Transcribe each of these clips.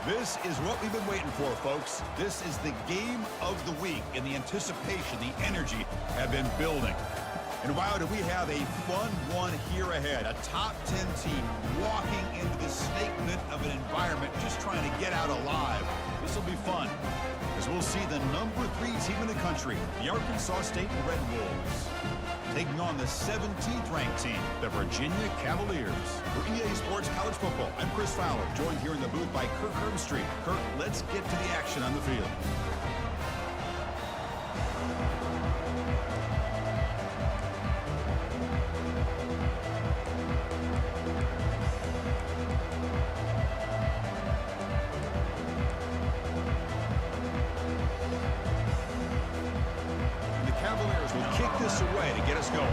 This is what we've been waiting for, folks. This is the game of the week, and the anticipation, the energy have been building. And wow, do we have a fun one here ahead. A top 10 team walking into the snake pit of an environment just trying to get out alive. This will be fun, as we'll see the number 3 team in the country, the Arkansas State Red Wolves, taking on the 17th ranked team, the Virginia Cavaliers. For EA Sports College Football, I'm Chris Fowler, joined here in the booth by Kirk Herbstreit. Kirk, let's get to the action on the field. Away to get us going.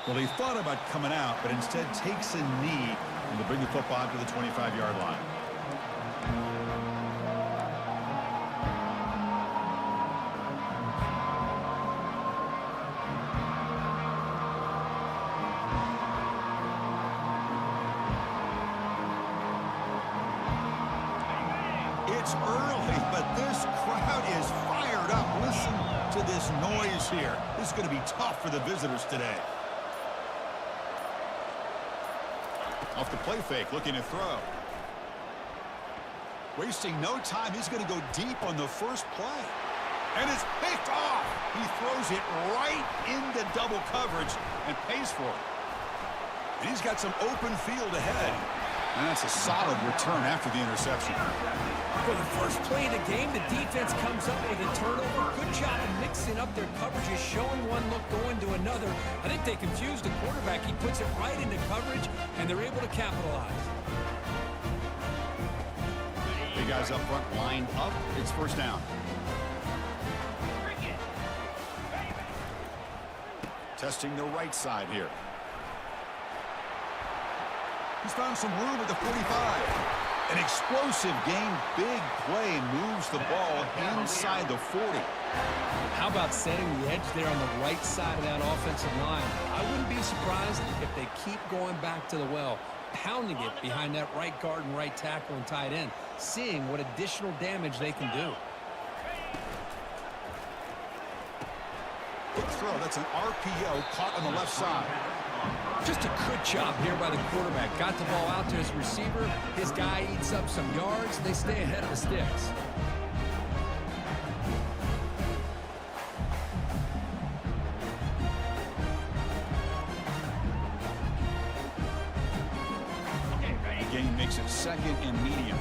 Well, he thought about coming out, but instead takes a knee and to bring the football to the 25-yard line. It's early, but this crowd is fired up. Listen to this noise here. This is going to be tough for the visitors today. Off the play fake, looking to throw. Wasting no time, he's going to go deep on the first play. And it's picked off. He throws it right into double coverage and pays for it. And he's got some open field ahead. And that's a solid return after the interception. For the first play of the game, the defense comes up with a turnover. Good job of mixing up their coverages, showing one look, going to another. I think they confused the quarterback. He puts it right into coverage, and they're able to capitalize. Big guys up front, lined up. It's first down. Testing the right side here. He's found some room at the 45. An explosive game, big play, moves the ball inside the 40. How about setting the edge there on the right side of that offensive line? I wouldn't be surprised if they keep going back to the well, pounding it behind that right guard and right tackle and tight end, seeing what additional damage they can do. Good throw. That's an RPO caught on the left side. Just a good job here by the quarterback. Got the ball out to his receiver. His guy eats up some yards. They stay ahead of the sticks. Game makes it second and medium.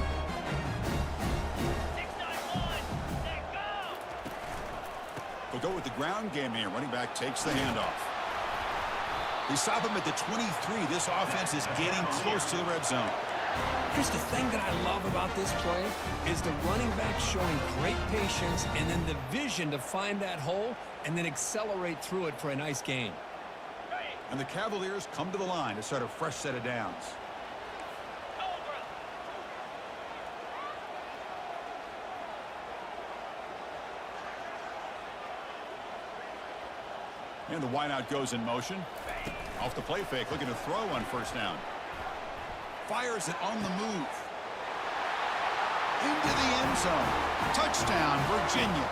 We'll go with the ground game here. Running back takes the handoff. They stop him at the 23. This offense is getting close to the red zone. Here's the thing that I love about this play is the running back showing great patience and then the vision to find that hole and then accelerate through it for a nice gain. And the Cavaliers come to the line to start a fresh set of downs. And the wideout goes in motion. Off the play fake, looking to throw on first down. Fires it on the move. Into the end zone. Touchdown, Virginia.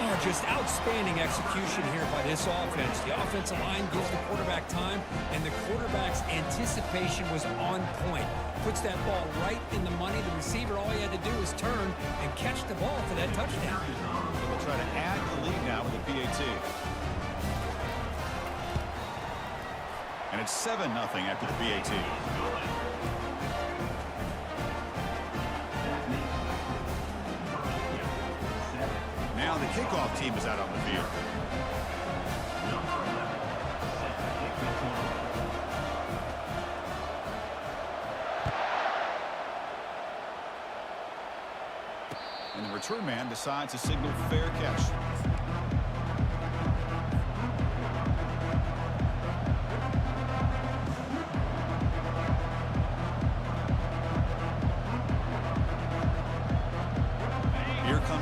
Oh, just outstanding execution here by this offense. The offensive line gives the quarterback time, and the quarterback's anticipation was on point. Puts that ball right in the money. The receiver, all he had to do was turn and catch the ball for that touchdown. We'll try to add the lead now with a PAT. And it's 7-0 after the PAT. Now the kickoff team is out on the field. And the return man decides to signal fair catch.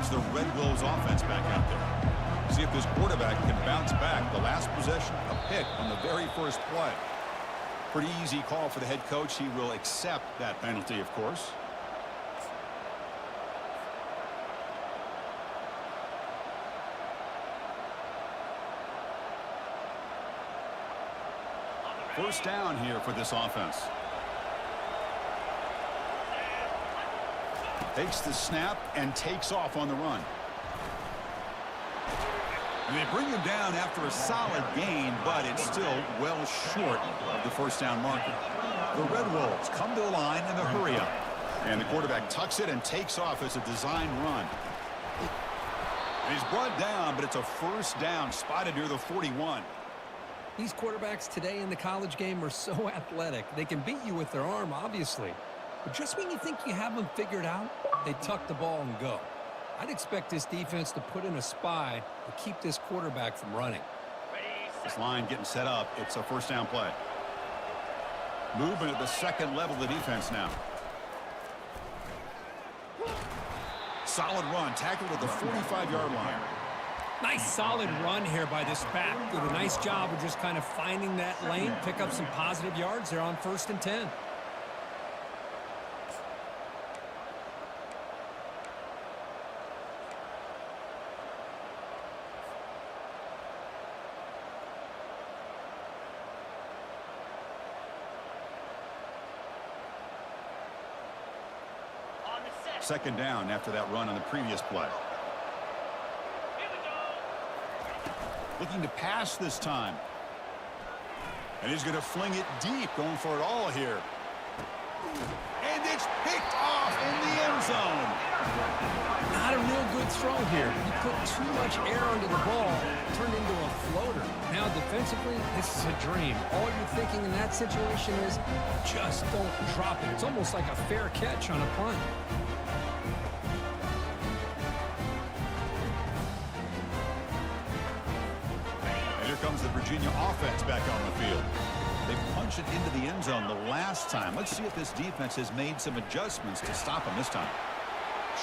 comes the Red Wolves offense back out there. See if this quarterback can bounce back. The last possession, a pick on the very first play. Pretty easy call for the head coach. He will accept that penalty, of course. First down here for this offense. Takes the snap and takes off on the run. And they bring him down after a solid gain, but it's still well short of the first down marker. The Red Wolves come to the line in the hurry up. And the quarterback tucks it and takes off as a design run. And he's brought down, but it's a first down spotted near the 41. These quarterbacks today in the college game are so athletic. They can beat you with their arm, obviously. But just when you think you have them figured out, they tuck the ball and go. I'd expect this defense to put in a spy to keep this quarterback from running. This line getting set up. It's a first down play. Movement at the second level of the defense now. Solid run. Tackled at the 45-yard line. Nice solid run here by this back. Did a nice job of just kind of finding that lane, pick up some positive yards there on 1st and 10. Second down after that run on the previous play. Looking to pass this time. And he's going to fling it deep, going for it all here. And it's picked off in the end zone. Not a real good throw here. You put too much air under the ball, turned into a floater. Now defensively, this is a dream. All you're thinking in that situation is just don't drop it. It's almost like a fair catch on a punt. Comes the Virginia offense back on the field. They punched it into the end zone the last time. Let's see if this defense has made some adjustments to stop them this time.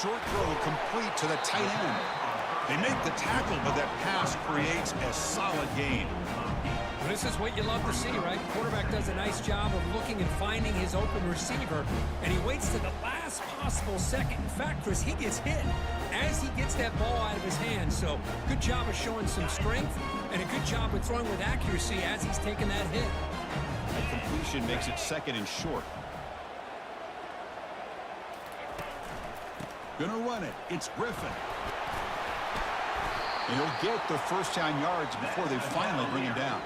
Short throw complete to the tight end. They make the tackle, but that pass creates a solid gain. This is what you love to see, right? Quarterback does a nice job of looking and finding his open receiver, and he waits to the last possible second. In fact, Chris, he gets hit as he gets that ball out of his hand. So good job of showing some strength and a good job of throwing with accuracy as he's taking that hit. That completion makes it second and short. Gonna run it. It's Griffin. And he'll get the first down yards before they finally bring him down.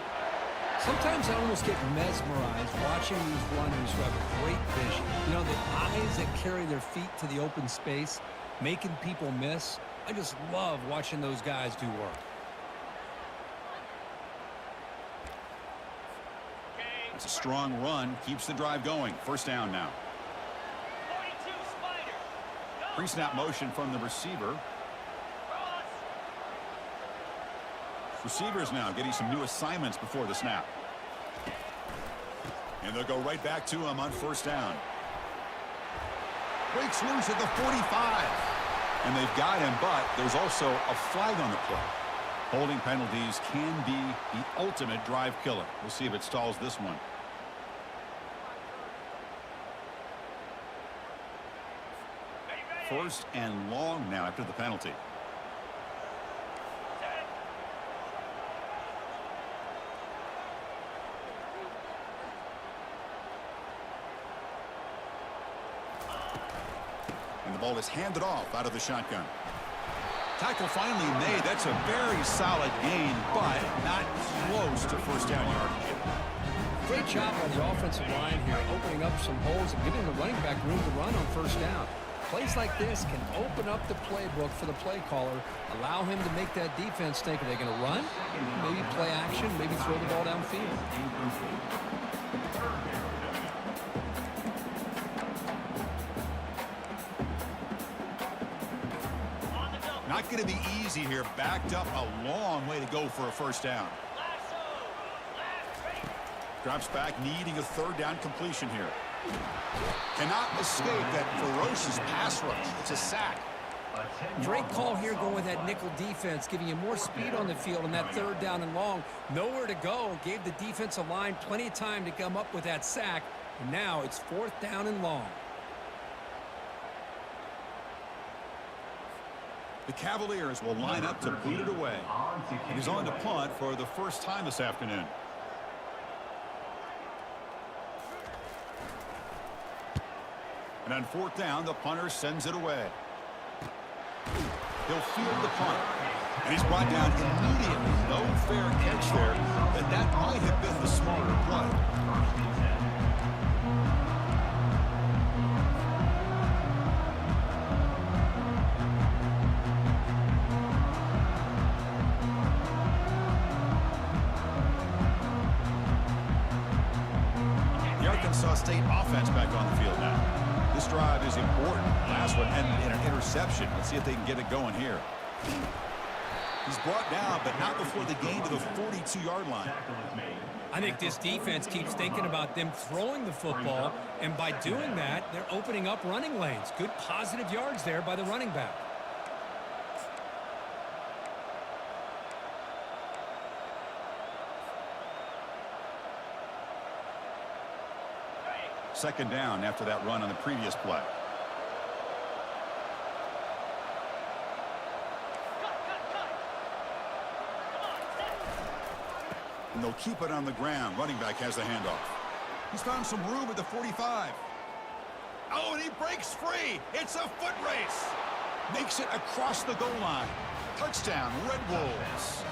Sometimes I almost get mesmerized watching these runners who have great vision. You know, the eyes that carry their feet to the open space, making people miss. I just love watching those guys do work. It's a strong run, keeps the drive going. First down now. Pre-snap motion from the receiver. Receivers now getting some new assignments before the snap. And they'll go right back to him on first down. Breaks loose at the 45. And they've got him, but there's also a flag on the play. Holding penalties can be the ultimate drive killer. We'll see if it stalls this one. First and long now after the penalty. And the ball is handed off out of the shotgun. Tackle finally made. That's a very solid gain, but not close to first down yardage. Great job on the offensive line here, opening up some holes and giving the running back room to run on first down. Plays like this can open up the playbook for the play caller, allow him to make that defense think, are they going to run? Maybe play action, maybe throw the ball downfield. Not going to be easy here. Backed up a long way to go for a first down. Drops back, needing a third down completion here. Cannot escape that ferocious pass rush. It's a sack. Great call here going with that nickel defense, giving you more speed on the field on that third down and long. Nowhere to go. Gave the defensive line plenty of time to come up with that sack. And now it's fourth down and long. The Cavaliers will line up to boot it away. And he's on to punt for the first time this afternoon. And on fourth down, the punter sends it away. He'll field the punt. And he's brought down immediately. No fair catch there, but that might have been the smarter play. The Arkansas State offense back on the field now. This drive is important. Last one ended in an interception. Let's see if they can get it going here. He's brought down, but not before the gain to the 42-yard line. I think this defense keeps thinking about them throwing the football, and by doing that, they're opening up running lanes. Good positive yards there by the running back. Second down after that run on the previous play. And they'll keep it on the ground. Running back has the handoff. He's found some room at the 45. Oh, and he breaks free. It's a foot race. Makes it across the goal line. Touchdown, Red Wolves.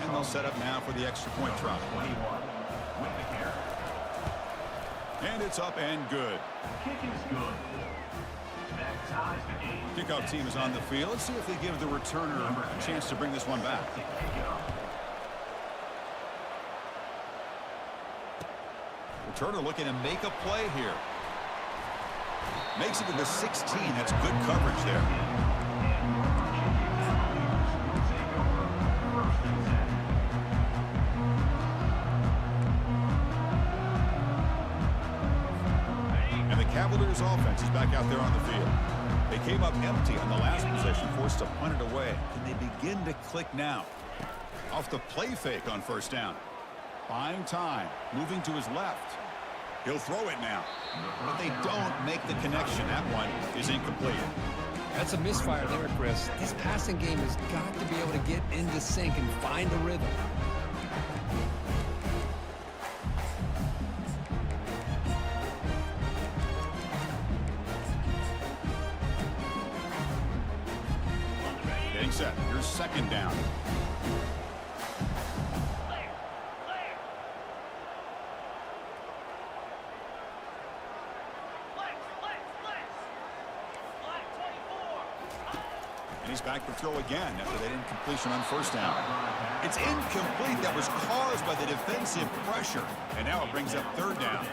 And they'll set up now for the extra point try. And it's up and good. Kick is good. That ties the game. Kickoff team is on the field. Let's see if they give the returner a chance to bring this one back. Returner looking to make a play here. Makes it to the 16. That's good coverage there. Cavaliers offense is back out there on the field. They came up empty on the last possession, forced to punt it away. Can they begin to click now? Off the play fake on first down. Buying time, moving to his left. He'll throw it now. But they don't make the connection. That one is incomplete. That's a misfire there, Chris. This passing game has got to be able to get into sync and find a rhythm. Set. Here's second down. And he's back to throw again after that incompletion on first down. It's incomplete. That was caused by the defensive pressure. And now it brings up third down.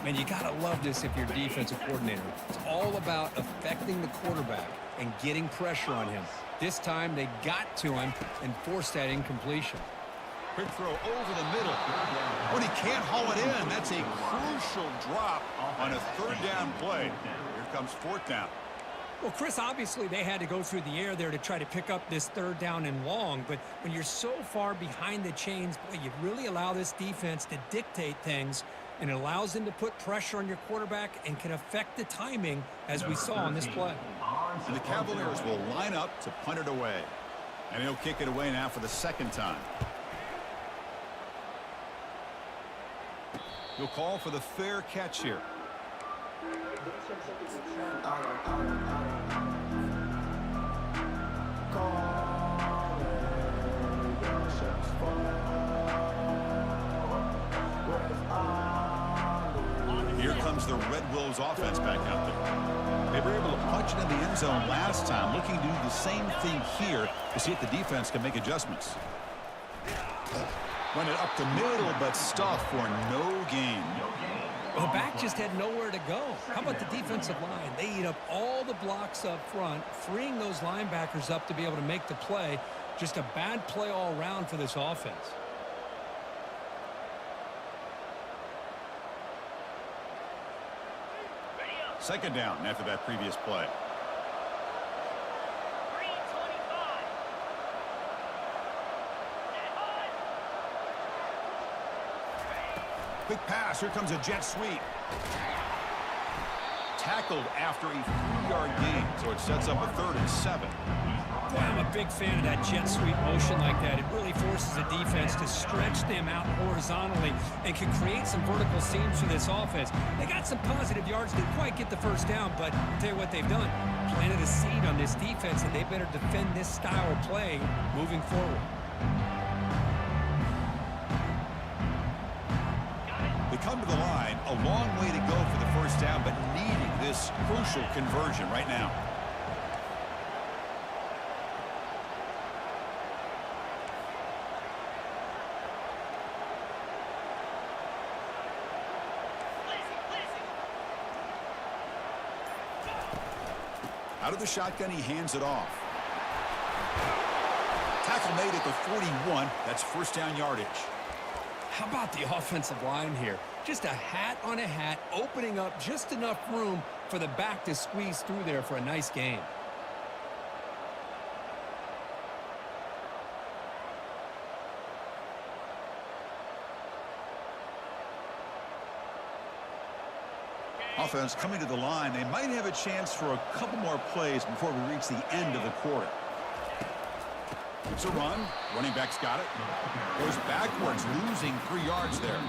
Man, you got to love this if you're defensive coordinator. It's all about affecting the quarterback and getting pressure on him. This time they got to him and forced that incompletion. Quick throw over the middle. When he can't haul it in, that's a crucial drop on a third down play. Here comes fourth down. Well, Chris, obviously they had to go through the air there to try to pick up this third down and long, but when you're so far behind the chains, boy, you really allow this defense to dictate things, and it allows them to put pressure on your quarterback and can affect the timing, as we saw on this play. And the Cavaliers will line up to punt it away. And he'll kick it away now for the second time. He'll call for the fair catch here. Here comes the Red Wolves offense back out there. They were able to punch it in the end zone last time, looking to do the same thing here to see if the defense can make adjustments. Run it up the middle, but stuffed for no gain. Well, the back just had nowhere to go. How about the defensive line? They eat up all the blocks up front, freeing those linebackers up to be able to make the play. Just a bad play all around for this offense. Second down after that previous play. Quick pass. Here comes a jet sweep. Tackled after a 3-yard gain, so it sets up a 3rd and 7. Boy, I'm a big fan of that jet sweep motion like that. It really forces the defense to stretch them out horizontally and can create some vertical seams for this offense. They got some positive yards, didn't quite get the first down, but I'll tell you what they've done. Planted a seed on this defense, and they better defend this style of play moving forward. They come to the line, a long way to go for the first down, but needing this crucial conversion right now. Out of the shotgun, he hands it off. Tackle made at the 41. That's first down yardage. How about the offensive line here? Just a hat on a hat, opening up just enough room for the back to squeeze through there for a nice gain. Offense coming to the line. They might have a chance for a couple more plays before we reach the end of the quarter. It's a run. Running back's got it. Goes backwards, losing 3 yards there.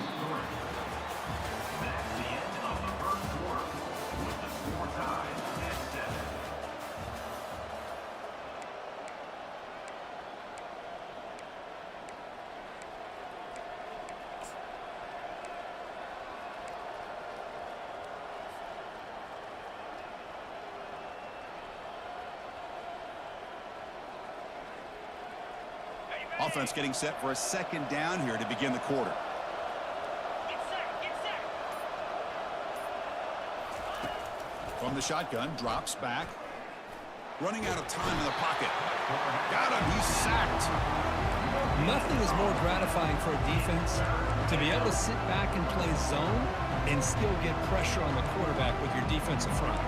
That's the end of the first quarter with the score tied at 7. Offense getting set for a second down here to begin the quarter. From the shotgun, drops back. Running out of time in the pocket. Got him, he's sacked. Nothing is more gratifying for a defense to be able to sit back and play zone and still get pressure on the quarterback with your defensive front.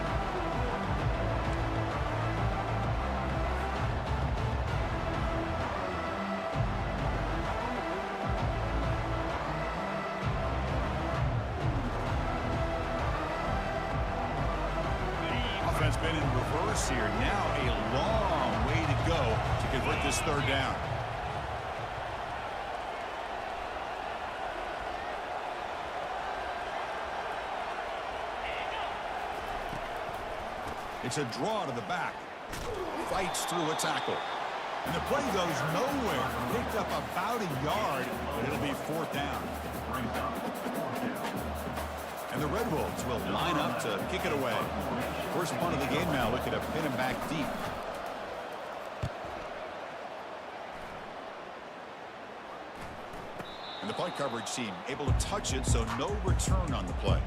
Offense been in reverse here. Now a long way to go to convert this third down. It's a draw to the back. Fights through a tackle. And the play goes nowhere. Picked up about a yard, but it'll be 4th down. And the Red Wolves will line up to kick it away. First punt of the game now, looking to pin him back deep. And the punt coverage team able to touch it, so no return on the play.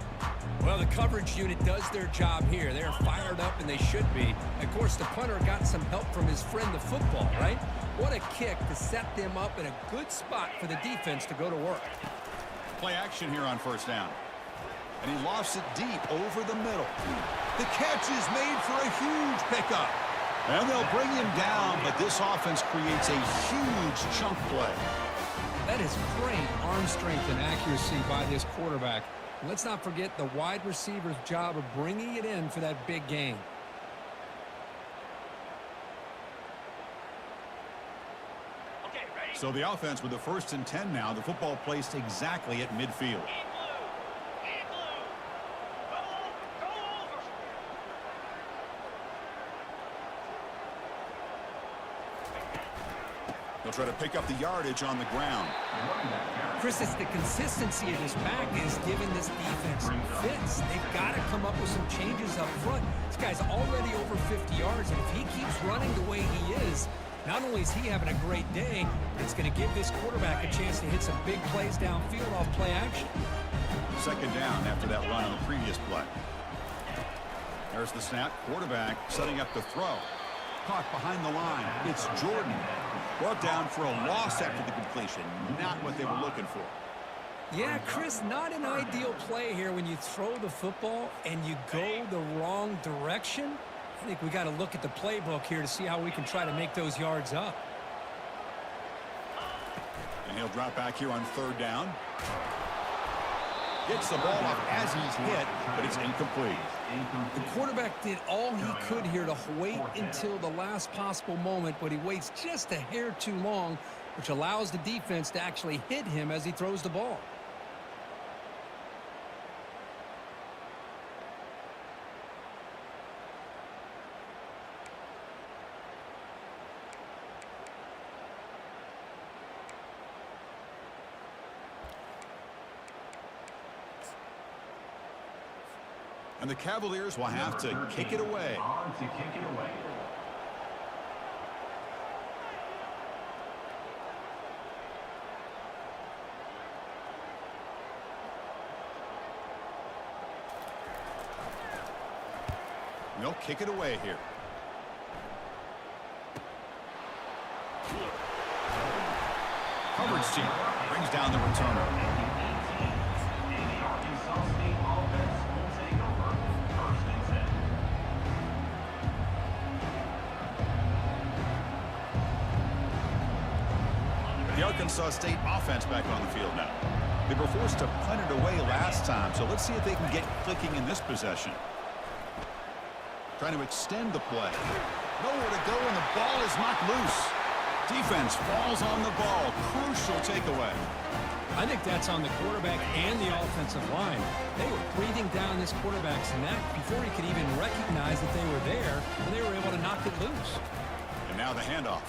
Well, the coverage unit does their job here. They're fired up, and they should be. Of course, the punter got some help from his friend, the football, right? What a kick to set them up in a good spot for the defense to go to work. Play action here on first down. And he lofts it deep over the middle. The catch is made for a huge pickup. And they'll bring him down, but this offense creates a huge chunk play. That is great arm strength and accuracy by this quarterback. Let's not forget the wide receiver's job of bringing it in for that big gain. So the offense with the 1st and 10 now. The football placed exactly at midfield. They'll try to pick up the yardage on the ground. Chris, it's the consistency of his back is giving this defense fits. They've got to come up with some changes up front. This guy's already over 50 yards, and if he keeps running the way he is, not only is he having a great day, but it's going to give this quarterback a chance to hit some big plays downfield off play action. Second down after that run on the previous play. There's the snap. Quarterback setting up the throw. Caught behind the line. It's Jordan. Brought down for a loss after the completion. Not what they were looking for. Yeah, Chris, not an ideal play here when you throw the football and you go the wrong direction. I think we got to look at the playbook here to see how we can try to make those yards up. And he'll drop back here on 3rd down. Gets the ball off as he's hit, but it's incomplete. The quarterback did all he could here to wait until the last possible moment, but he waits just a hair too long, which allows the defense to actually hit him as he throws the ball. And the Cavaliers will have to kick it away. On to kick it away. They'll kick it away here. Coverage team brings down the returner. The Arkansas State offense back on the field now. They were forced to punt it away last time, so let's see if they can get clicking in this possession. Trying to extend the play. Nowhere to go, and the ball is knocked loose. Defense falls on the ball. Crucial takeaway. I think that's on the quarterback and the offensive line. They were breathing down this quarterback's neck before he could even recognize that they were there, and they were able to knock it loose. And now the handoff.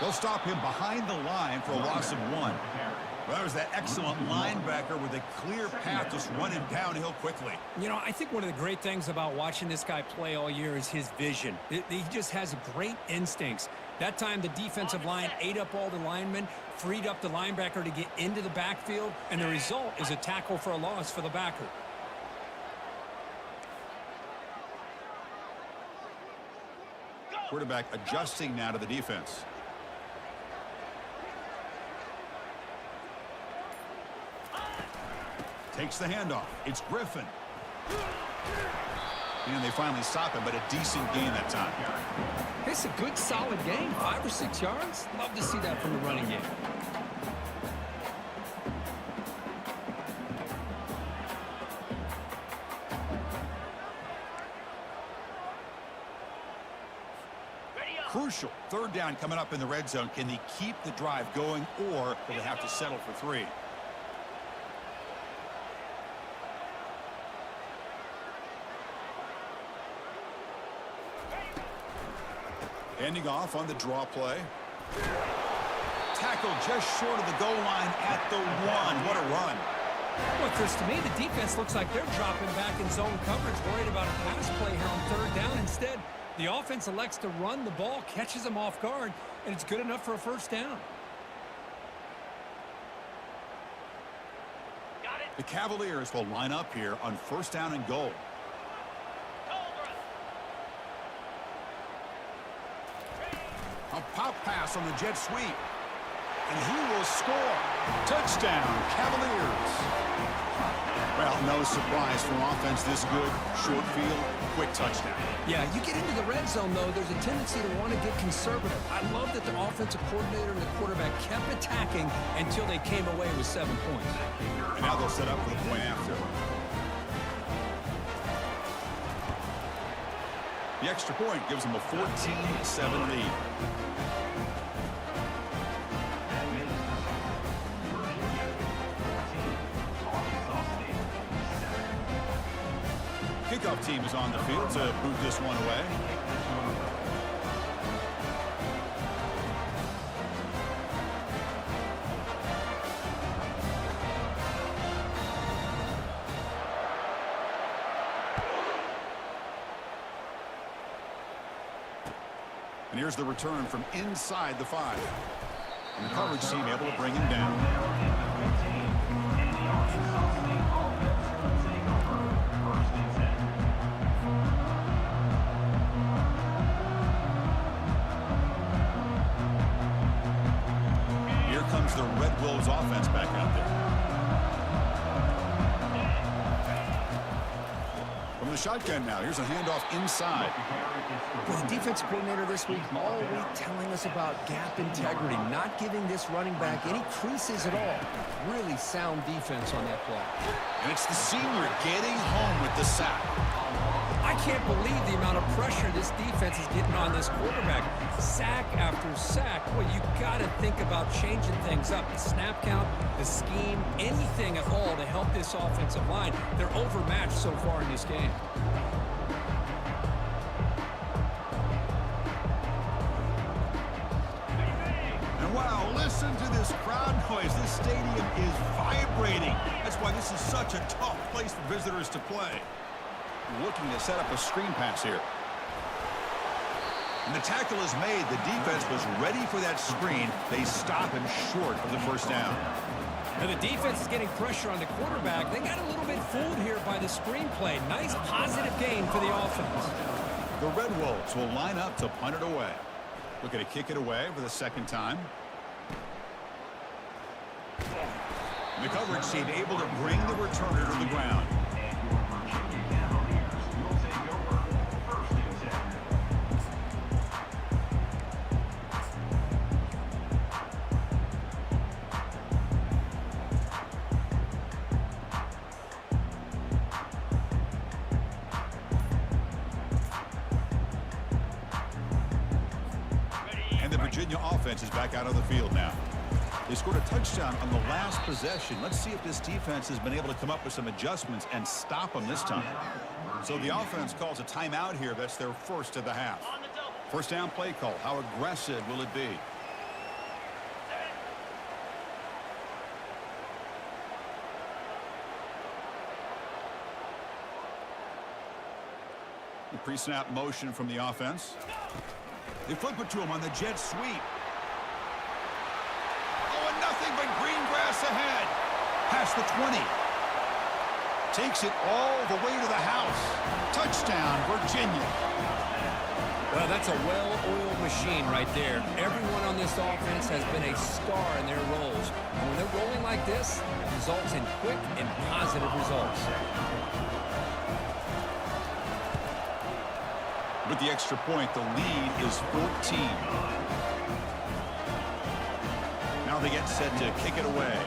They'll stop him behind the line for a loss of 1. Well, that was that excellent linebacker with a clear path just running downhill quickly. You know, I think one of the great things about watching this guy play all year is his vision. He just has great instincts. That time, the defensive line ate up all the linemen, freed up the linebacker to get into the backfield, and the result is a tackle for a loss for the backer. Quarterback adjusting now to the defense. Takes the handoff. It's Griffin. And they finally stop him, but a decent gain that time. It's a good, solid game. 5 or 6 yards. Love to see that from the running game. Crucial. 3rd down coming up in the red zone. Can they keep the drive going, or will they have to settle for 3? Ending off on the draw play. Tackle just short of the goal line at the 1. What a run. Well, Chris, to me, the defense looks like they're dropping back in zone coverage, worried about a pass play here on 3rd down. Instead, the offense elects to run the ball, catches them off guard, and it's good enough for a 1st down. The Cavaliers will line up here on 1st down and goal. A pop pass on the jet sweep. And he will score. Touchdown, Cavaliers. Well, no surprise for offense this good. Short field, quick touchdown. Yeah, you get into the red zone, though, there's a tendency to want to get conservative. I love that the offensive coordinator and the quarterback kept attacking until they came away with 7 points. And now they'll set up for the point after. The extra point gives them a 14-7 lead. Kickoff team is on the field to boot this one away. And here's the return from inside the 5. And the coverage team able to bring him down. Here comes the Red Wolves offense back out there. From The shotgun now. Here's a handoff inside. Well, the defense coordinator this week all week telling us about gap integrity, not giving this running back any creases at all. Really sound defense on that play. And it's the senior getting home with the sack. I can't believe the amount of pressure this defense is getting on this quarterback. Sack after sack. Well, you got to think about changing things up. The snap count, the scheme, anything at all to help this offensive line. They're overmatched so far in this game. And wow, listen to this crowd noise. This stadium is vibrating. That's why this is such a tough place for visitors to play. Looking to set up a screen pass here. And the tackle is made. The defense was ready for that screen. They stop him short of the first down. Now the defense is getting pressure on the quarterback. They got a little bit fooled here by the screenplay. Nice positive gain for the offense. The Red Wolves will line up to punt it away. Looking to kick it away for the second time. The coverage team able to bring the returner to the ground. Virginia offense is back out on the field now. They scored a touchdown on the last possession. Let's see if this defense has been able to come up with some adjustments and stop them this time. So the offense calls a timeout here. That's their first of the half. First down play call. How aggressive will it be? The pre-snap motion from the offense. They flip it to him on the jet sweep. Oh, and nothing but green grass ahead. Past the 20. Takes it all the way to the house. Touchdown, Virginia. Well, that's a well-oiled machine right there. Everyone on this offense has been a star in their roles. And when they're rolling like this, it results in quick and positive results. With the extra point, the lead is 14. Now they get set to kick it away.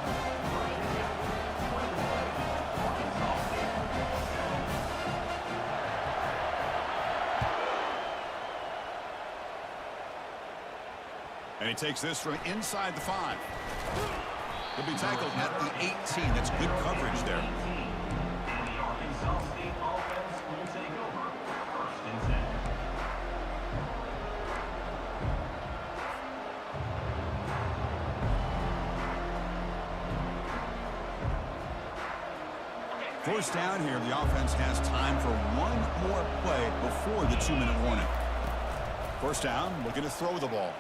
And he takes this from inside the 5. He'll be tackled at the 18. That's good coverage there. First down here, the offense has time for one more play before the 2-minute warning. First down, looking to throw the ball.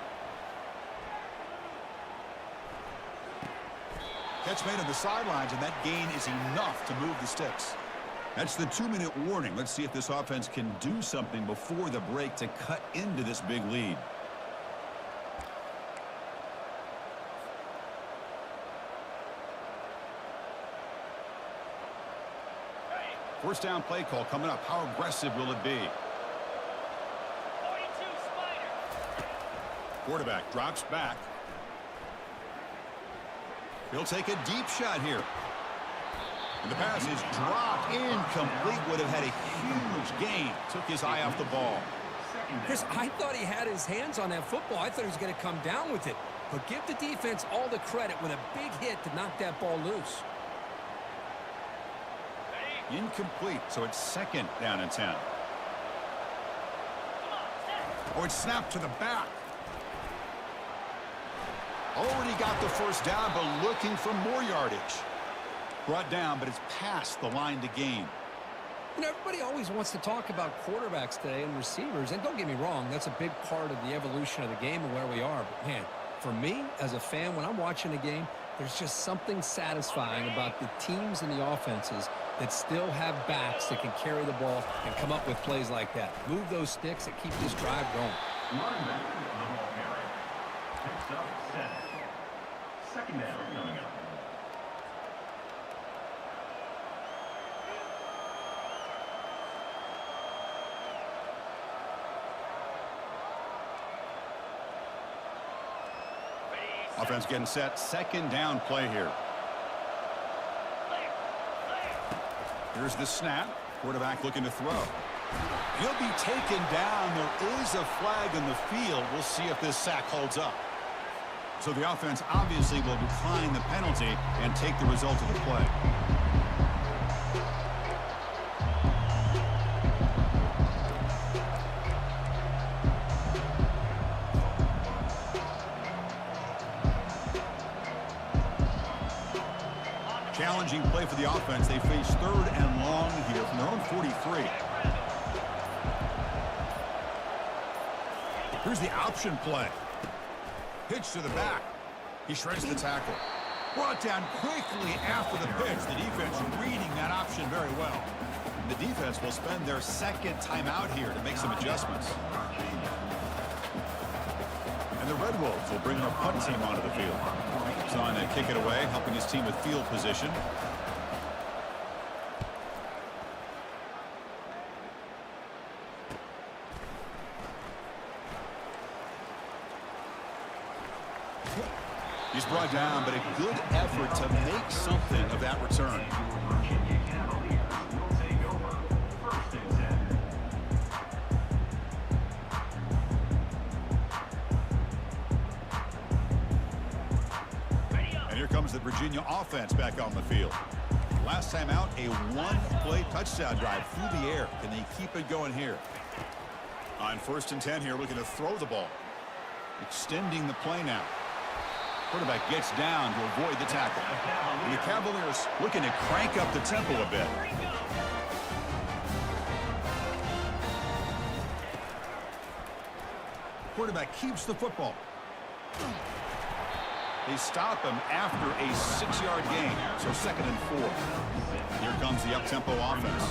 Catch made on the sidelines, and that gain is enough to move the sticks. That's the 2-minute warning. Let's see if this offense can do something before the break to cut into this big lead. First down play call coming up. How aggressive will it be? 42 Spider. Quarterback drops back. He'll take a deep shot here. And the pass is dropped incomplete. Would have had a huge gain. Took his eye off the ball. Chris, I thought he had his hands on that football. I thought he was going to come down with it. But give the defense all the credit with a big hit to knock that ball loose. Incomplete, so it's second down and 10. Oh, it's snapped to the back. Already got the first down, but looking for more yardage. Brought down, but it's past the line to gain. You know, everybody always wants to talk about quarterbacks today and receivers, and don't get me wrong, that's a big part of the evolution of the game and where we are. But, man, for me, as a fan, when I'm watching a game, there's just something satisfying about the teams and the offenses that still have backs that can carry the ball and come up with plays like that. Move those sticks and keep this drive going. Running back, the ball carrier. Picks up 7. Second down coming up. Offense getting set. Second down play here. Here's the snap. Quarterback looking to throw. He'll be taken down. There is a flag in the field. We'll see if this sack holds up. So the offense obviously will decline the penalty and take the result of the play. Challenging play for the offense. They face third and long here from their own 43. Here's the option play. Pitch to the back. He shreds the tackle. Brought down quickly after the pitch. The defense reading that option very well. The defense will spend their second timeout here to make some adjustments. And the Red Wolves will bring their punt team onto the field. He's on to kick it away, helping his team with field position. He's brought down, but a good effort to make something of that return. And here comes the Virginia offense back on the field. Last time out, a one-play touchdown drive through the air. Can they keep it going here? On 1st and 10 here, looking to throw the ball. Extending the play now. Quarterback gets down to avoid the tackle. And the Cavaliers looking to crank up the tempo a bit. Quarterback keeps the football. They stop him after a 6-yard gain, so 2nd and 4. Here comes the up-tempo offense.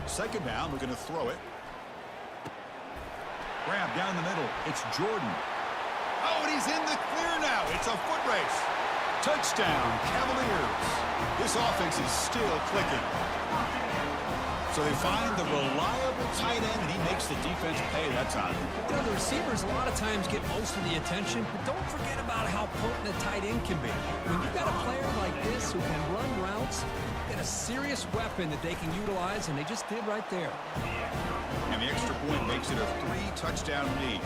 Second down, we're going to throw it. Grab down the middle. It's Jordan. Oh, and he's in the clear now. It's a foot race. Touchdown, Cavaliers. This offense is still clicking. So they find the reliable tight end, and he makes the defense pay that time. You know, the receivers a lot of times get most of the attention, but don't forget about how potent a tight end can be. When you've got a player like this who can run routes, a serious weapon that they can utilize, and they just did right there. And the extra point makes it a 3-touchdown lead.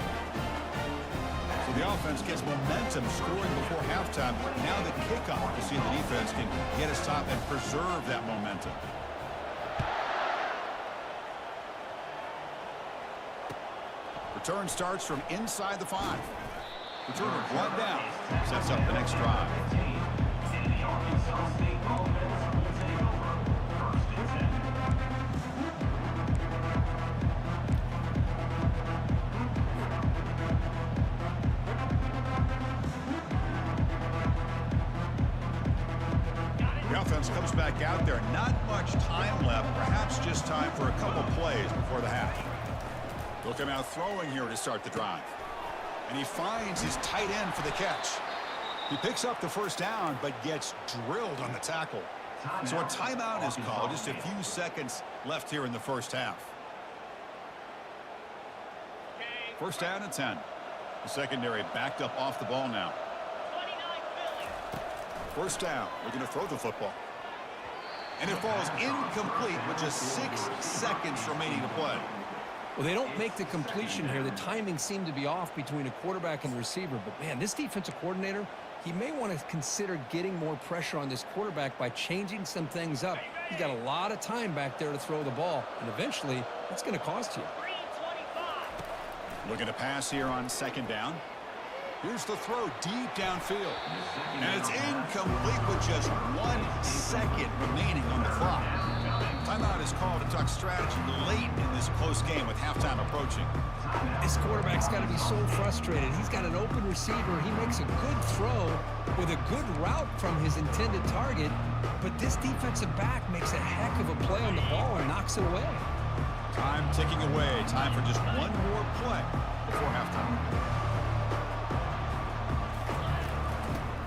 So the offense gets momentum scoring before halftime. Now the kickoff to see if the defense can get a stop and preserve that momentum. Return starts from inside the 5. Returner brought down. Sets up the next drive. The offense comes back out there. Not much time left. Perhaps just time for a couple plays before the half. They'll come out throwing here to start the drive. And he finds his tight end for the catch. He picks up the first down, but gets drilled on the tackle. So a timeout is called. Just a few seconds left here in the first half. First down and 10. The secondary backed up off the ball now. First down. We're going to throw the football. And it falls incomplete with just 6 seconds remaining to play. Well, they don't make the completion here. The timing seemed to be off between a quarterback and receiver. But, man, this defensive coordinator, he may want to consider getting more pressure on this quarterback by changing some things up. He's got a lot of time back there to throw the ball. And eventually, it's going to cost you. Looking to pass here on second down. Here's the throw deep downfield. And it's incomplete with just 1 second remaining on the clock. Timeout is called to talk strategy late in this close game with halftime approaching. This quarterback's got to be so frustrated. He's got an open receiver. He makes a good throw with a good route from his intended target. But this defensive back makes a heck of a play on the ball and knocks it away. Time ticking away. Time for just one more play before halftime.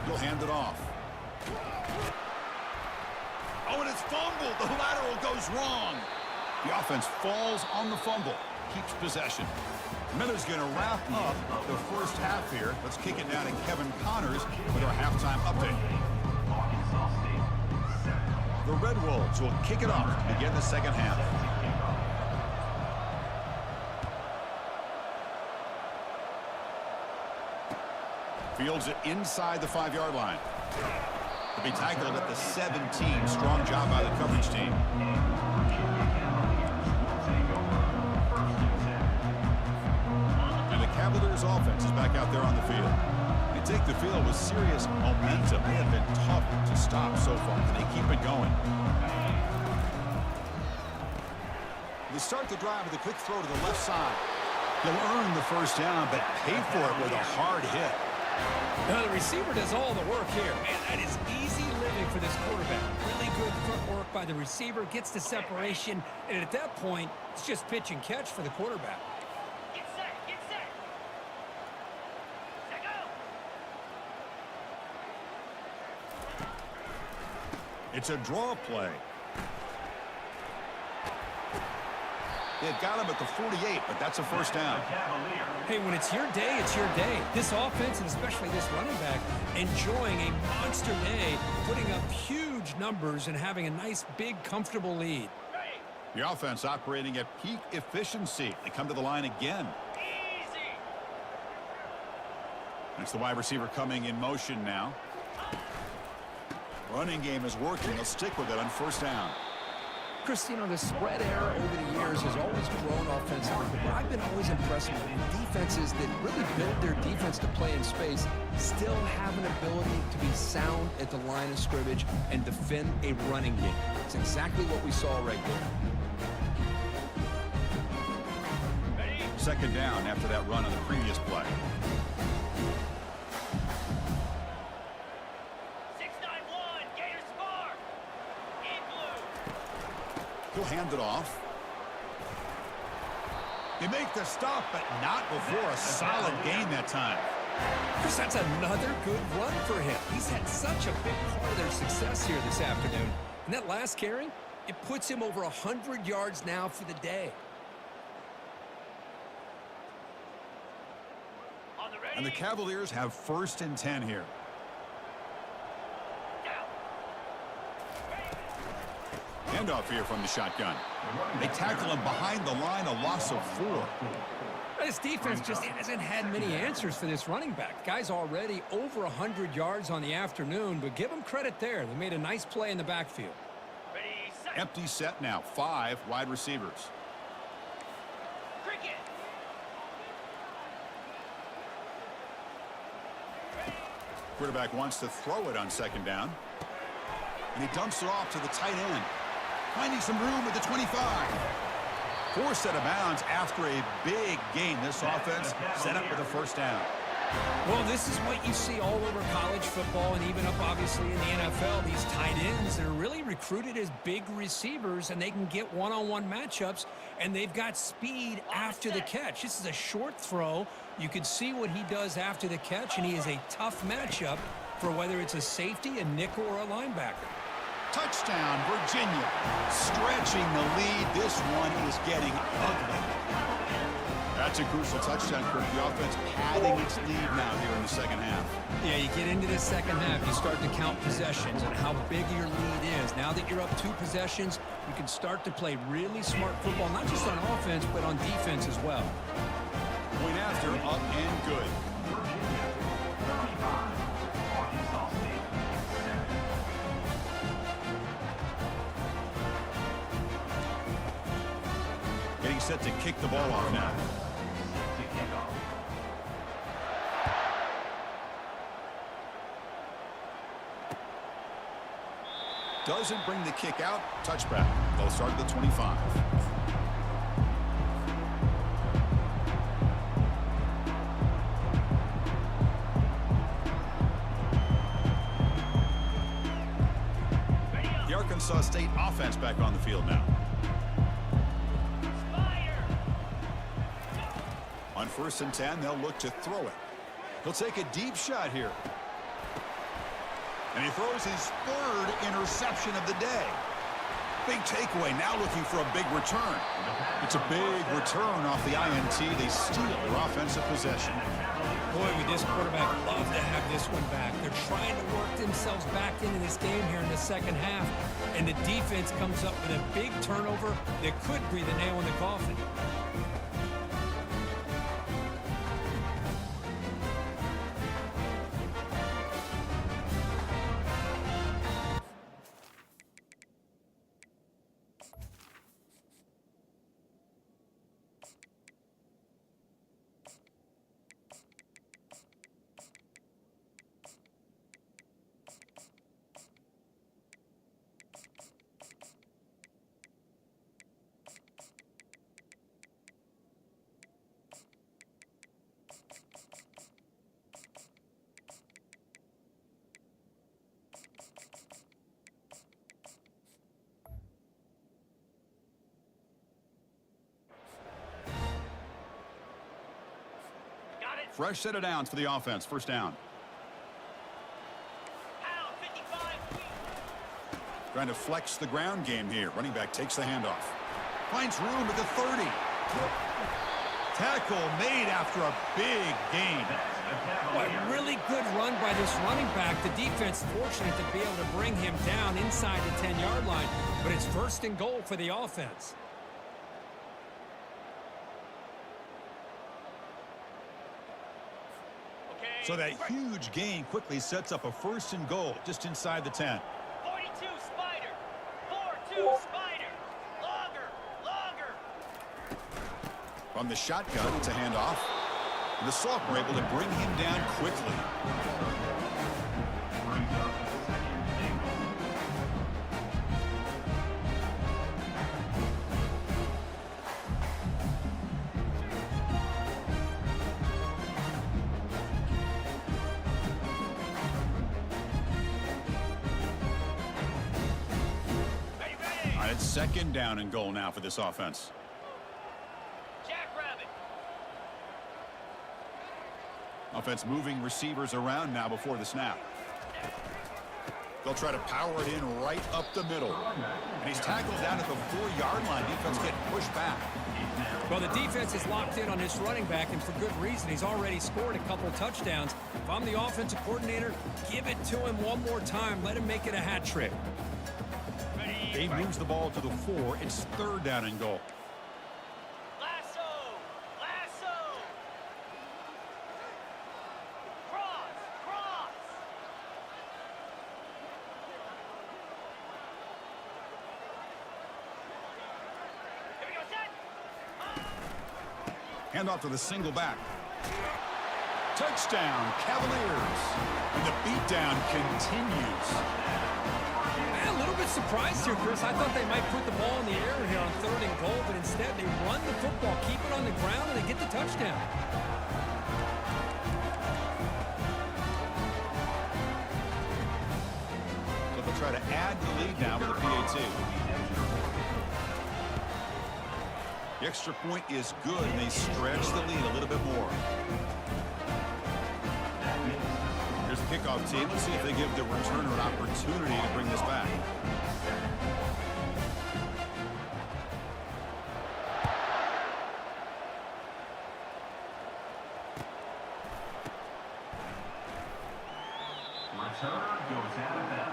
He'll hand it off. Oh, and it's fumbled. The lateral goes wrong. The offense falls on the fumble, keeps possession. Miller's going to wrap up the first half here. Let's kick it down to Kevin Connors with our halftime update. The Red Wolves will kick it off to begin the second half. Fields it inside the 5-yard line. To be tackled at the 17. Strong job by the coverage team. And the Cavaliers offense is back out there on the field. They take the field with serious momentum. They have been tough to stop so far, and they keep it going. They start the drive with a quick throw to the left side. They'll earn the first down, but pay for it with a hard hit. Now the receiver does all the work here. Man, that is easy living for this quarterback. Really good footwork by the receiver, gets the separation, and at that point, it's just pitch and catch for the quarterback. Get set, get set. Set, go. It's a draw play. They've got him at the 48, but that's a first down. Hey, when it's your day, it's your day. This offense, and especially this running back, enjoying a monster day, putting up huge numbers and having a nice, big, comfortable lead. The offense operating at peak efficiency. They come to the line again. Easy. It's the wide receiver coming in motion now. Running game is working. They'll stick with it on first down. Chris, you know, the spread era over the years has always grown offensively, but I've been always impressed with defenses that really build their defense to play in space, still have an ability to be sound at the line of scrimmage and defend a running game. It's exactly what we saw right there. Ready? Second down after that run on the previous play. 691, Gators score. In blue. He'll hand it off. They make the stop, but not before a solid gain that time. Chris, that's another good run for him. He's had such a big part of their success here this afternoon. And that last carry, it puts him over 100 yards now for the day. On the ready. And the Cavaliers have first and 10 here. Handoff here from the shotgun. They tackle him behind the line, a loss of 4. This defense just hasn't had many answers for this running back. Guy's already over 100 yards on the afternoon, but give him credit there. They made a nice play in the backfield. Ready, set. Empty set now, 5 wide receivers. Cricket. Quarterback wants to throw it on second down. And he dumps it off to the tight end. Finding some room at the 25. 4 set of bounds after a big gain. This offense set up with a first down. Well, this is what you see all over college football and even up, obviously, in the NFL. These tight ends are really recruited as big receivers, and they can get one-on-one matchups, and they've got speed after the catch. This is a short throw. You can see what he does after the catch, and he is a tough matchup for whether it's a safety, a nickel, or a linebacker. Touchdown, Virginia. Stretching the lead. This one is getting ugly. That's a crucial touchdown, Kirk. The offense padding its lead now here in the second half. Yeah, you get into the second half, you start to count possessions and how big your lead is. Now that you're up 2 possessions, you can start to play really smart football, not just on offense, but on defense as well. Point after, up and good. Getting set to kick the ball off now. Doesn't bring the kick out. Touchback. They'll start at the 25. The Arkansas State offense back on the field now. On first and 10, they'll look to throw it. He'll take a deep shot here. And he throws his 3rd interception of the day. Big takeaway, now looking for a big return. It's a big return off the INT. They steal their offensive possession. Boy, would this quarterback love to have this one back. They're trying to work themselves back into this game here in the second half, and the defense comes up with a big turnover that could breathe a nail in the coffin. Fresh set of downs for the offense. First down. Pound 55. Trying to flex the ground game here. Running back takes the handoff. Finds room at the 30. Tackle made after a big gain. Boy, really good run by this running back. The defense fortunate to be able to bring him down inside the 10-yard line, but it's first and goal for the offense. So that huge gain quickly sets up a first and goal just inside the 10. 42 Spider. 4-2 Spider. Longer. From the shotgun, it's a handoff. And the Salk were able to bring him down quickly. It's second down and goal now for this offense. Jackrabbit. Offense moving receivers around now before the snap. They'll try to power it in right up the middle. And he's tackled down at the 4-yard line. Defense getting pushed back. Well, the defense is locked in on this running back, and for good reason. He's already scored a couple touchdowns. If I'm the offensive coordinator, give it to him one more time. Let him make it a hat trick. He moves the ball to the 4. It's third down and goal. Lasso. Cross. Here we go, set. Hand off to the single back. Touchdown, Cavaliers. And the beatdown continues. A little bit surprised here, Chris. I thought they might put the ball in the air here on third and goal, but instead they run the football, keep it on the ground, and they get the touchdown. So they'll try to add the lead now with a PAT. The extra point is good, and they stretch the lead a little bit more. Here's the kickoff team. Let's see if they give the returner an opportunity to bring this back. Return goes out of bounds.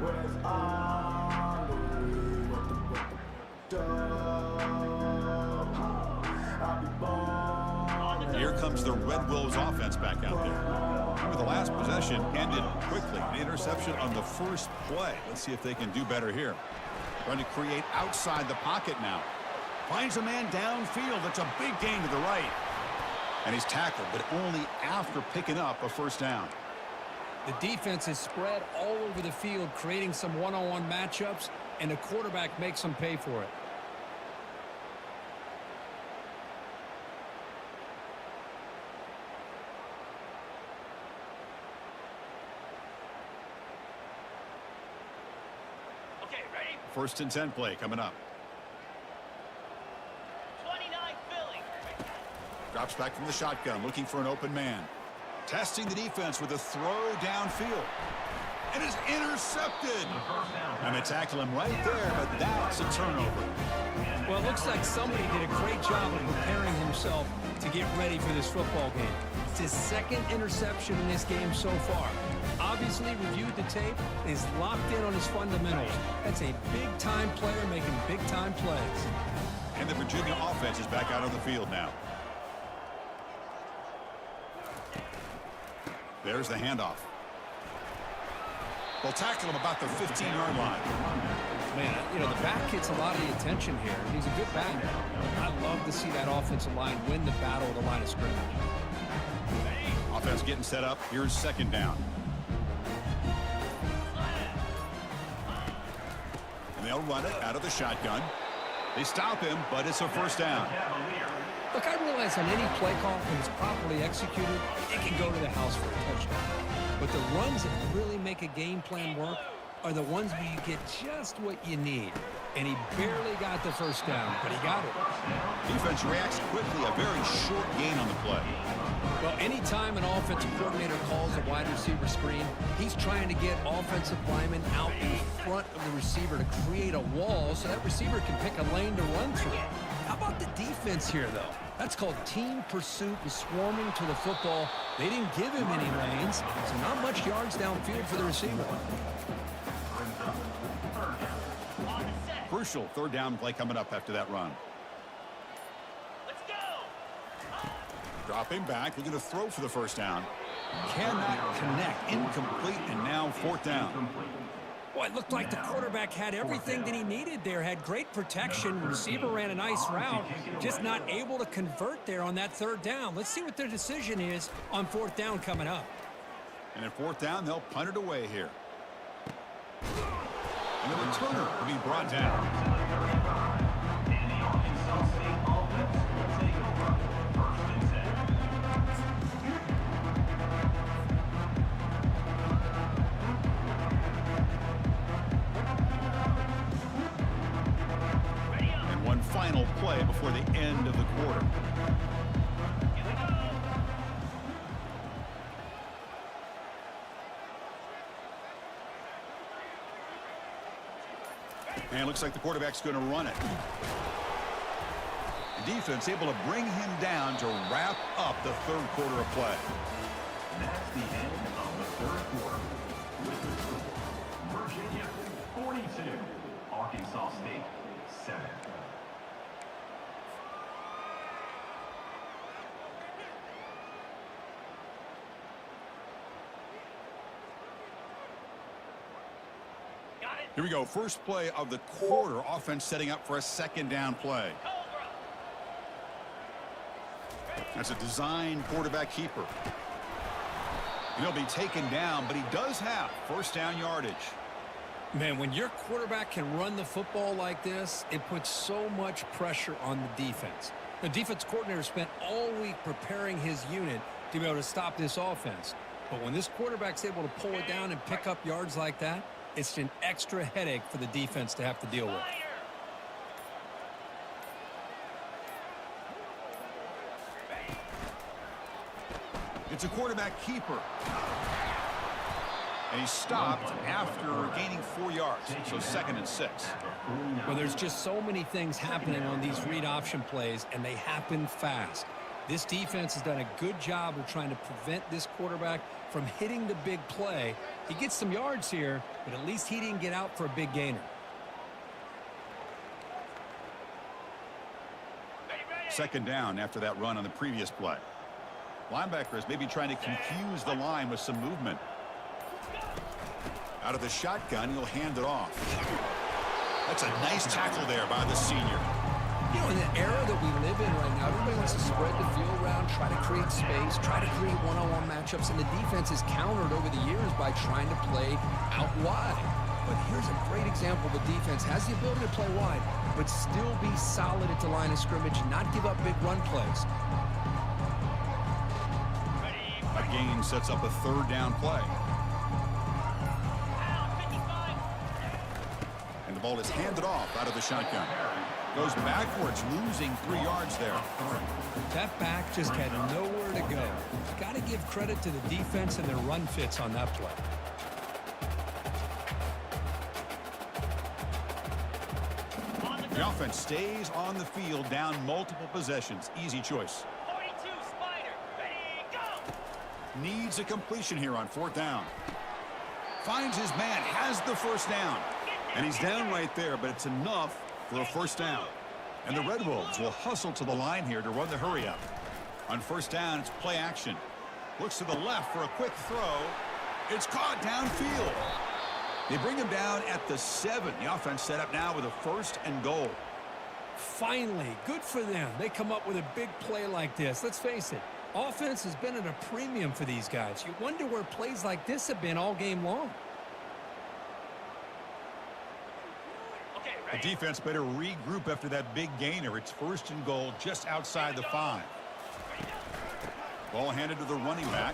Where's Here comes the Red Wolves offense back out there. Remember, the last possession ended quickly. An interception on the first play. Let's see if they can do better here. Trying to create outside the pocket now. Finds a man downfield. That's a big gain to the right. And he's tackled, but only after picking up a first down. The defense is spread all over the field, creating some one-on-one matchups, and the quarterback makes them pay for it. Okay, ready? 1st and 10 play coming up. 29 Philly. Drops back from the shotgun, looking for an open man. Testing the defense with a throw downfield. And is intercepted. And they tackle him right there, but that's a turnover. Well, it looks like somebody did a great job of preparing himself to get ready for this football game. It's his 2nd interception in this game so far. Obviously reviewed the tape and is locked in on his fundamentals. That's a big-time player making big-time plays. And the Virginia offense is back out on the field now. There's the handoff. They'll tackle him about the 15-yard line. Man, you know, the back gets a lot of the attention here. He's a good back. I love to see that offensive line win the battle of the line of scrimmage. Offense getting set up. Here's 2nd down. And they'll run it out of the shotgun. They stop him, but it's a first down. Look, I realize on any play call, when it's properly executed, it can go to the house for a touchdown. But the runs that really make a game plan work are the ones where you get just what you need. And he barely got the first down, but he got it. Defense reacts quickly. A very short gain on the play. Well, anytime an offensive coordinator calls a wide receiver screen, he's trying to get offensive linemen out in front of the receiver to create a wall so that receiver can pick a lane to run through. How about the defense here, though? That's called team pursuit and swarming to the football. They didn't give him any lanes, so not much yards downfield for the receiver. Crucial 3rd down play coming up after that run. Let's go. Dropping back, looking to throw for the first down. Cannot connect, incomplete, and now 4th down. Well, it looked like the quarterback had everything that he needed there, had great protection. The receiver ran a nice route, just not able to convert there on that 3rd down. Let's see what their decision is on 4th down coming up. And at 4th down, they'll punt it away here. And the returner will be brought down. And one final play before the end of the quarter. And it looks like the quarterback's going to run it. The defense able to bring him down to wrap up the 3rd quarter of play. That's the end of the 3rd quarter. With the score, Virginia 42, Arkansas State 7. Here we go. First play of the quarter. Offense setting up for a 2nd down play. That's a design quarterback keeper. He'll be taken down, but he does have 1st down yardage. Man, when your quarterback can run the football like this, it puts so much pressure on the defense. The defense coordinator spent all week preparing his unit to be able to stop this offense. But when this quarterback's able to pull it down and pick up yards like that, it's an extra headache for the defense to have to deal with. It's a quarterback keeper. And he stopped after gaining 4 yards. So 2nd and 6. Well, there's just so many things happening on these read option plays, and they happen fast. This defense has done a good job of trying to prevent this quarterback from hitting the big play. He gets some yards here, but at least he didn't get out for a big gainer. Second down after that run on the previous play. Linebackers maybe trying to confuse the line with some movement. Out of the shotgun, he'll hand it off. That's a nice tackle there by the senior. You know, in the era that we live in right now, everybody wants to spread the field around, try to create space, try to create one-on-one matchups, and the defense is countered over the years by trying to play out wide. But here's a great example. The defense has the ability to play wide, but still be solid at the line of scrimmage, not give up big run plays. A gain sets up a third down play. And the ball is handed off out of the shotgun. Goes backwards, losing 3 yards there. That back just had nowhere to go. Got to give credit to the defense and their run fits on that play. The offense stays on the field, down multiple possessions. Easy choice. 42, Spider. Ready, go! Needs a completion here on 4th down. Finds his man, has the first down. And he's down right there, but it's enough for a first down. And the Red Wolves will hustle to the line here to run the hurry up. On first down, it's play action. Looks to the left for a quick throw. It's caught downfield. They bring him down at the 7. The offense set up now with a 1st and goal. Finally, good for them. They come up with a big play like this. Let's face it, offense has been at a premium for these guys. You wonder where plays like this have been all game long. The defense better regroup after that big gainer. It's 1st and goal just outside the 5. Ball handed to the running back.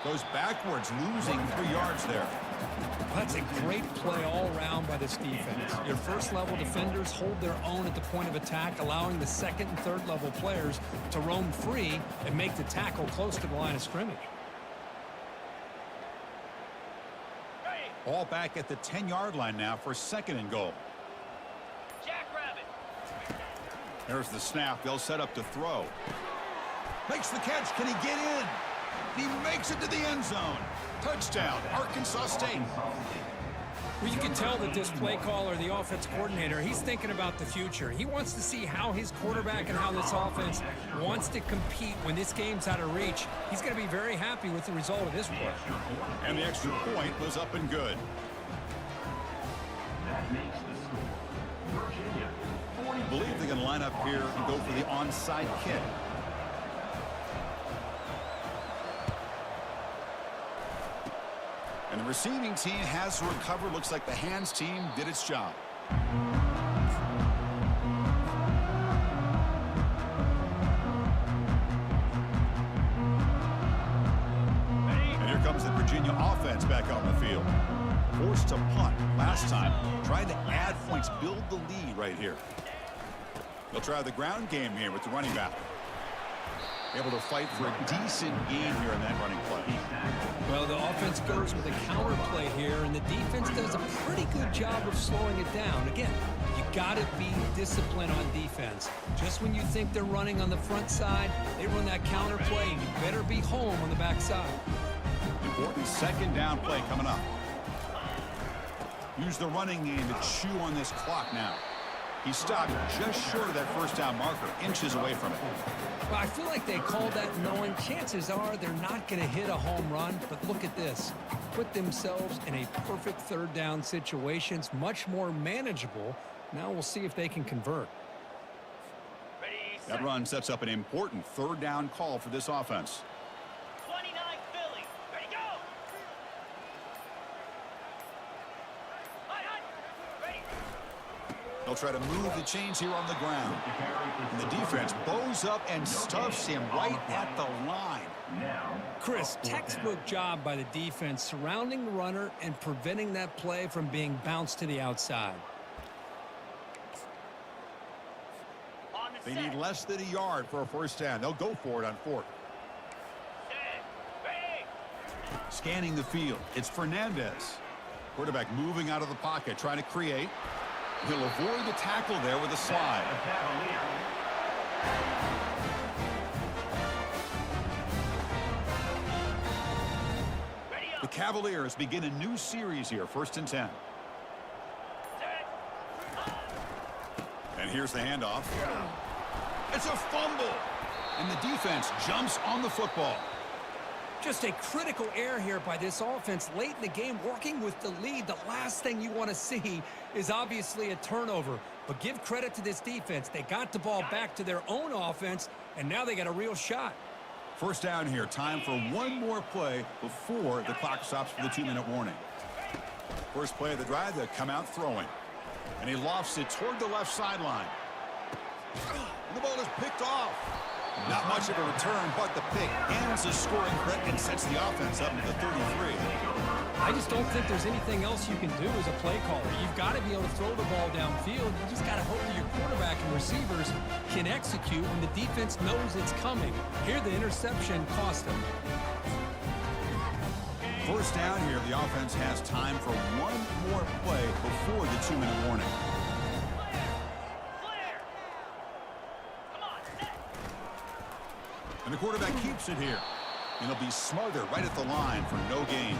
Goes backwards, losing 3 yards there. That's a great play all around by this defense. Your first-level defenders hold their own at the point of attack, allowing the second and third-level players to roam free and make the tackle close to the line of scrimmage. Ball back at the 10-yard line now for 2nd and goal. Jackrabbit. There's the snap. They'll set up to throw. Makes the catch. Can he get in? He makes it to the end zone. Touchdown, Arkansas State. Well, you can tell that this play caller, the offense coordinator, he's thinking about the future. He wants to see how his quarterback and how this offense wants to compete when this game's out of reach. He's going to be very happy with the result of this play. And the extra point was up and good. That makes the score. Virginia, 40. I believe they're going to line up here and go for the onside kick. And the receiving team has to recover. Looks like the hands team did its job. And here comes the Virginia offense back on the field. Forced to punt last time. Trying to add points, build the lead right here. They'll try the ground game here with the running back. Able to fight for a decent gain here in that running play. Well, the offense goes with a counter play here, and the defense does a pretty good job of slowing it down. Again, you got to be disciplined on defense. Just when you think they're running on the front side, they run that counter play, and you better be home on the back side. Important 2nd down play coming up. Use the running game to chew on this clock now. He stopped just short of that 1st down marker, inches away from it. Well, I feel like they called that knowing chances are they're not going to hit a home run, but look at this. Put themselves in a perfect 3rd down situation. It's much more manageable. Now we'll see if they can convert. Ready, That run sets up an important 3rd down call for this offense. 29, Philly. Ready, go! Hot. Ready. They'll try to move the chains here on the ground. And the defense bows up and stuffs him right at the line. Chris, textbook job by the defense surrounding the runner and preventing that play from being bounced to the outside. On the They set. need less than a yard for a 1st down. They'll go for it on 4th. Set. Ready. Scanning the field. It's Fernandez. Quarterback moving out of the pocket, trying to create. He'll avoid the tackle there with a slide. Ready, The Cavaliers begin a new series here, 1st and 10. set. And here's the handoff. It's a fumble. And the defense jumps on the football. Just a critical error here by this offense late in the game, working with the lead. The last thing you want to see is obviously a turnover. But give credit to this defense. They got the ball back to their own offense, and now they got a real shot. First down here. Time for one more play before the clock stops for the 2-minute warning. First play of the drive, they come out throwing. And he lofts it toward the left sideline. And the ball is picked off. Not much of a return, but the pick ends the scoring threat and sets the offense up to the 33. I just don't think there's anything else you can do as a play caller. You've got to be able to throw the ball downfield. You just got to hope that your quarterback and receivers can execute when the defense knows it's coming. Here, the interception cost them. First down here, the offense has time for one more play before the 2-minute warning. And the quarterback keeps it here. And he'll be smothered right at the line for no gain.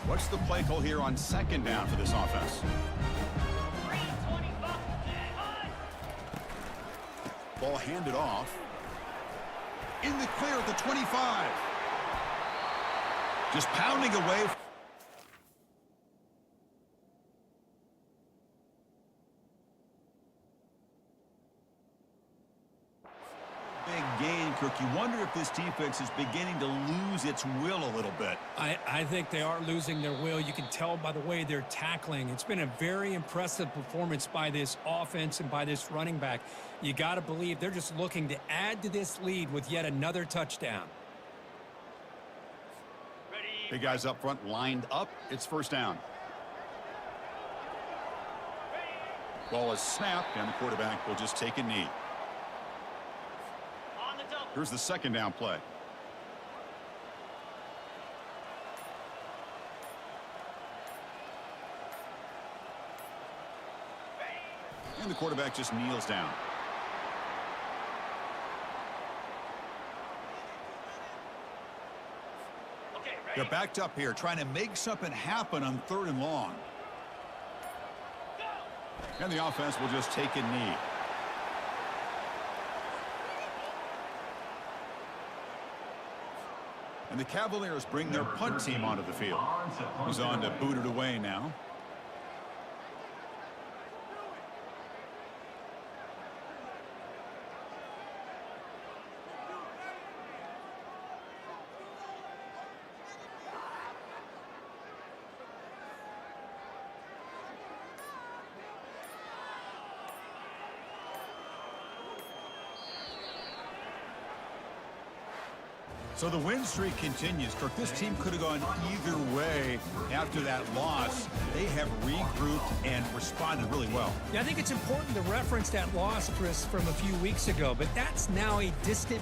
What's the play call here on second down for this offense? Ball handed off. In the clear at the 25. Just pounding away. Big gain, Kirk. You wonder if this defense is beginning to lose its will a little bit. I think they are losing their will. You can tell by the way they're tackling. It's been a very impressive performance by this offense and by this running back. You got to believe they're just looking to add to this lead with yet another touchdown. Big guys up front lined up. It's first down. Ball is snapped, and the quarterback will just take a knee. Here's the second down play. And the quarterback just kneels down. They're backed up here, trying to make something happen on 3rd and long. And the offense will just take a knee. And the Cavaliers bring their punt team onto the field. He's on to boot it away now. So the win streak continues. Kirk, this team could have gone either way after that loss. They have regrouped and responded really well. Yeah, I think it's important to reference that loss, Chris, from a few weeks ago, but that's now a distant